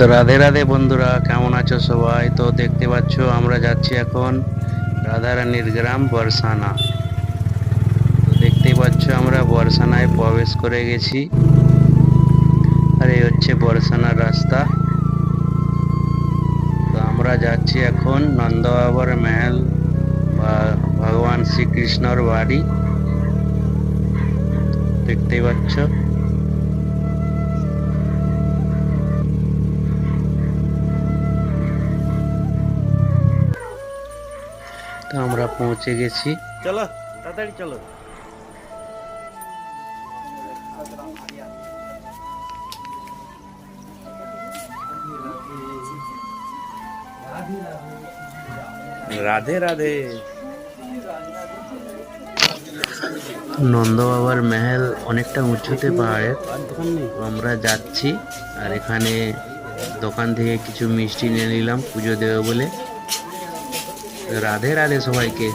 তো রাধে রাধে বন্ধুরা, কেমন আছো সবাই? তো দেখতে পাচ্ছ আমরা যাচ্ছি এখন রাধারানীর গ্রাম বরসানা। তো দেখতেই পাচ্ছ আমরা বরসানায় প্রবেশ করে গেছি। আর এই হচ্ছে বরসানার রাস্তা। তো আমরা যাচ্ছি এখন নন্দবাবার মহল বা ভগবান শ্রীকৃষ্ণর বাড়ি। দেখতেই পাচ্ছ। তো আমরা পৌঁছে গেছি। চলো তাড়াতাড়ি চলো। রাধে রাধে। নন্দ বাবার মহল অনেকটা উঁচুতে পাহাড়ে। আমরা যাচ্ছি আর এখানে দোকান থেকে কিছু মিষ্টি নিয়ে নিলাম পুজো দেবো বলে। রাধে রাধে সবাইকে।